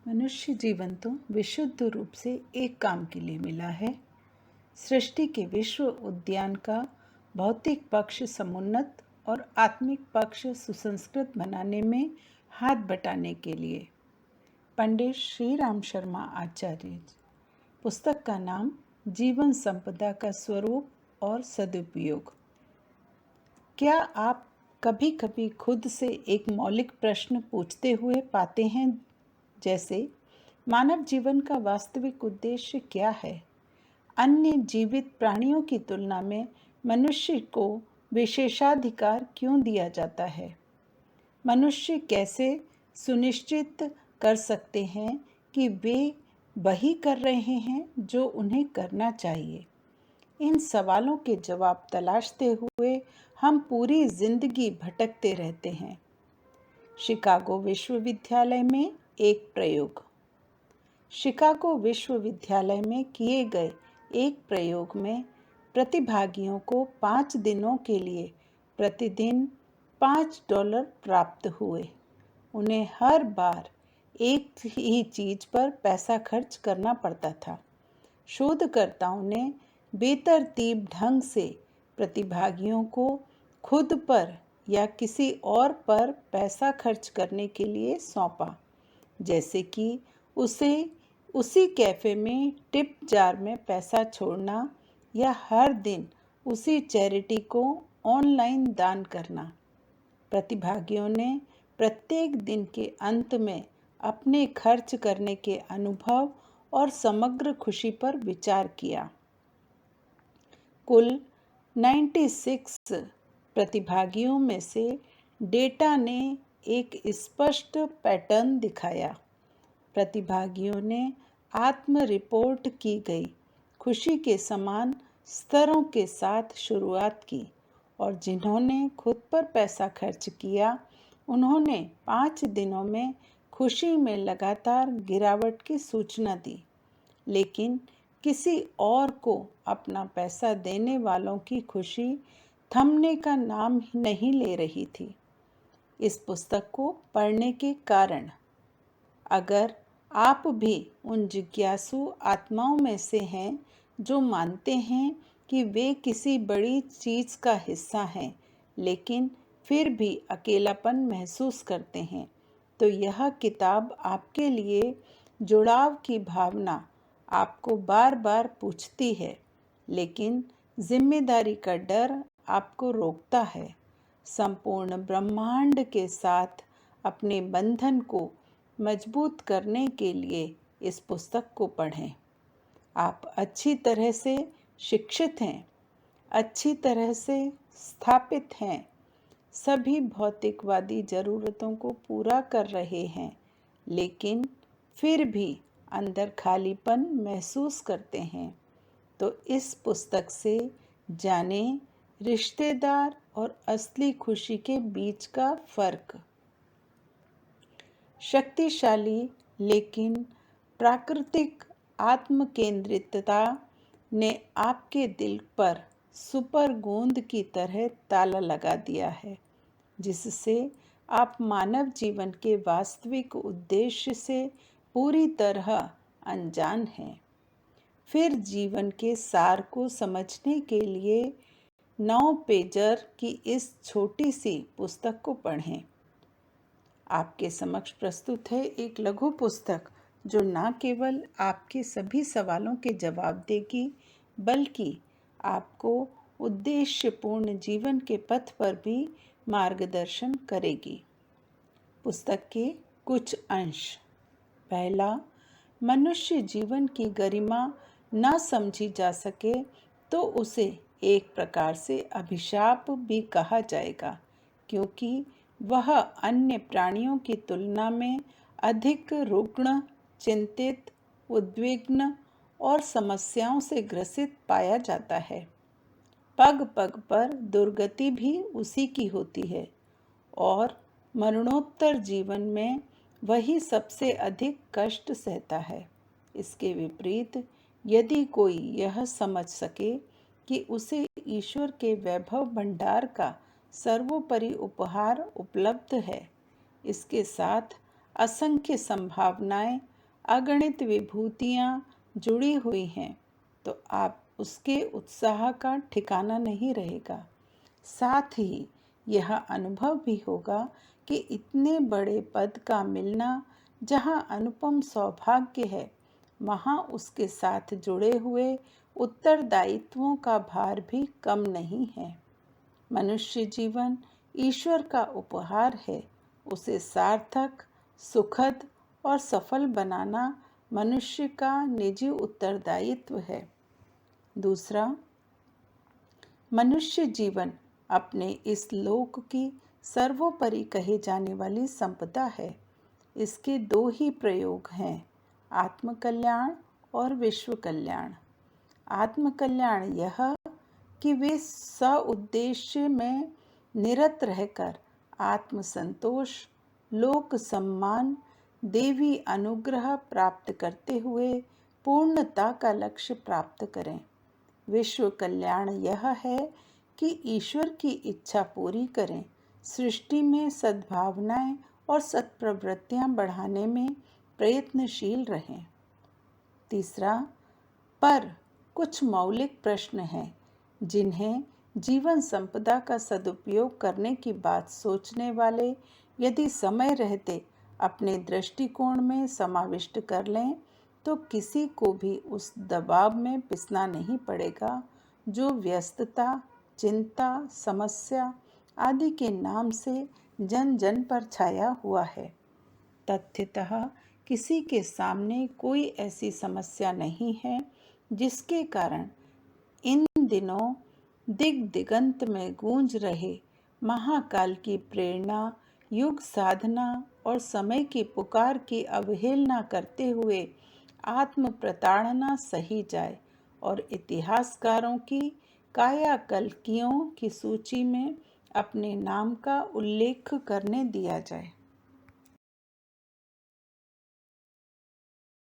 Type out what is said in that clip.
मनुष्य जीवन तो विशुद्ध रूप से एक काम के लिए मिला है, सृष्टि के विश्व उद्यान का भौतिक पक्ष समुन्नत और आत्मिक पक्ष सुसंस्कृत बनाने में हाथ बटाने के लिए। पंडित श्री राम शर्मा आचार्य। पुस्तक का नाम जीवन संपदा का स्वरूप और सदुपयोग। क्या आप कभी कभी खुद से एक मौलिक प्रश्न पूछते हुए पाते हैं, जैसे मानव जीवन का वास्तविक उद्देश्य क्या है? अन्य जीवित प्राणियों की तुलना में मनुष्य को विशेषाधिकार क्यों दिया जाता है? मनुष्य कैसे सुनिश्चित कर सकते हैं कि वे वही कर रहे हैं जो उन्हें करना चाहिए? इन सवालों के जवाब तलाशते हुए हम पूरी जिंदगी भटकते रहते हैं। शिकागो विश्वविद्यालय में एक प्रयोग। शिकागो विश्वविद्यालय में किए गए एक प्रयोग में प्रतिभागियों को 5 दिनों के लिए प्रतिदिन $5 प्राप्त हुए। उन्हें हर बार एक ही चीज पर पैसा खर्च करना पड़ता था। शोधकर्ताओं ने बेतरतीब ढंग से प्रतिभागियों को खुद पर या किसी और पर पैसा खर्च करने के लिए सौंपा, जैसे कि उसी कैफे में टिप जार में पैसा छोड़ना या हर दिन उसी चैरिटी को ऑनलाइन दान करना। प्रतिभागियों ने प्रत्येक दिन के अंत में अपने खर्च करने के अनुभव और समग्र खुशी पर विचार किया। कुल 96 प्रतिभागियों में से डेटा ने एक स्पष्ट पैटर्न दिखाया। प्रतिभागियों ने आत्म रिपोर्ट की गई खुशी के समान स्तरों के साथ शुरुआत की, और जिन्होंने खुद पर पैसा खर्च किया उन्होंने 5 दिनों में खुशी में लगातार गिरावट की सूचना दी, लेकिन किसी और को अपना पैसा देने वालों की खुशी थमने का नाम नहीं ले रही थी। इस पुस्तक को पढ़ने के कारण, अगर आप भी उन जिज्ञासु आत्माओं में से हैं जो मानते हैं कि वे किसी बड़ी चीज़ का हिस्सा हैं लेकिन फिर भी अकेलापन महसूस करते हैं, तो यह किताब आपके लिए जुड़ाव की भावना आपको बार बार पूछती है, लेकिन जिम्मेदारी का डर आपको रोकता है। संपूर्ण ब्रह्मांड के साथ अपने बंधन को मजबूत करने के लिए इस पुस्तक को पढ़ें। आप अच्छी तरह से शिक्षित हैं, अच्छी तरह से स्थापित हैं, सभी भौतिकवादी ज़रूरतों को पूरा कर रहे हैं, लेकिन फिर भी अंदर खालीपन महसूस करते हैं, तो इस पुस्तक से जानें रिश्तेदार और असली खुशी के बीच का फर्क। शक्तिशाली लेकिन प्राकृतिक आत्म केंद्रितता ने आपके दिल पर सुपर गोंद की तरह ताला लगा दिया है, जिससे आप मानव जीवन के वास्तविक उद्देश्य से पूरी तरह अनजान हैं। फिर जीवन के सार को समझने के लिए 9 पेजर की इस छोटी सी पुस्तक को पढ़ें। आपके समक्ष प्रस्तुत है एक लघु पुस्तक जो न केवल आपके सभी सवालों के जवाब देगी, बल्कि आपको उद्देश्यपूर्ण जीवन के पथ पर भी मार्गदर्शन करेगी। पुस्तक के कुछ अंश। पहला, मनुष्य जीवन की गरिमा न समझी जा सके तो उसे एक प्रकार से अभिशाप भी कहा जाएगा, क्योंकि वह अन्य प्राणियों की तुलना में अधिक रुग्ण, चिंतित, उद्विग्न और समस्याओं से ग्रसित पाया जाता है। पग पग पर दुर्गति भी उसी की होती है, और मरणोत्तर जीवन में वही सबसे अधिक कष्ट सहता है। इसके विपरीत, यदि कोई यह समझ सके कि उसे ईश्वर के वैभव भंडार का सर्वोपरि उपहार उपलब्ध है, इसके साथ असंख्य संभावनाएं अगणित विभूतियाँ जुड़ी हुई हैं तो आप उसके उत्साह का ठिकाना नहीं रहेगा। साथ ही यह अनुभव भी होगा कि इतने बड़े पद का मिलना जहाँ अनुपम सौभाग्य है, वहाँ उसके साथ जुड़े हुए उत्तरदायित्वों का भार भी कम नहीं है। मनुष्य जीवन ईश्वर का उपहार है। उसे सार्थक, सुखद और सफल बनाना मनुष्य का निजी उत्तरदायित्व है। दूसरा, मनुष्य जीवन अपने इस लोक की सर्वोपरि कहे जाने वाली संपदा है। इसके दो ही प्रयोग हैं, आत्मकल्याण और विश्व कल्याण। आत्मकल्याण यह कि वे सउद्देश्य में निरत रहकर आत्मसंतोष, लोक सम्मान, देवी अनुग्रह प्राप्त करते हुए पूर्णता का लक्ष्य प्राप्त करें। विश्व कल्याण यह है कि ईश्वर की इच्छा पूरी करें, सृष्टि में सद्भावनाएं और सत्प्रवृत्तियां बढ़ाने में प्रयत्नशील रहें। तीसरा, पर कुछ मौलिक प्रश्न हैं जिन्हें जीवन संपदा का सदुपयोग करने की बात सोचने वाले यदि समय रहते अपने दृष्टिकोण में समाविष्ट कर लें तो किसी को भी उस दबाव में पिसना नहीं पड़ेगा जो व्यस्तता, चिंता, समस्या आदि के नाम से जन जन पर छाया हुआ है। तथ्यतः किसी के सामने कोई ऐसी समस्या नहीं है जिसके कारण इन दिनों दिग दिगंत में गूंज रहे महाकाल की प्रेरणा, युग साधना और समय की पुकार की अवहेलना करते हुए आत्म प्रताड़ना सही जाए और इतिहासकारों की कायाकल्पियों की सूची में अपने नाम का उल्लेख करने दिया जाए।